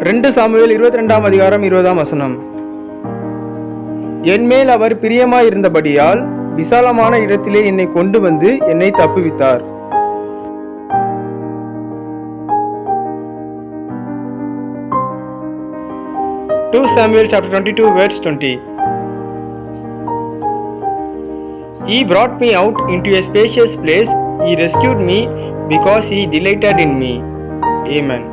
2 Samuel 22ஆம் அதிகாரம் 20ஆம் வசனம். என்மேல் அவர் பிரியமாயிருந்தபடியால் விசாலமான இடத்திலே என்னை கொண்டு வந்து என்னை தப்புவித்தார். 2 Samuel chapter 22 verse 20. He brought me out into a spacious place. He rescued me because he delighted in me. Amen.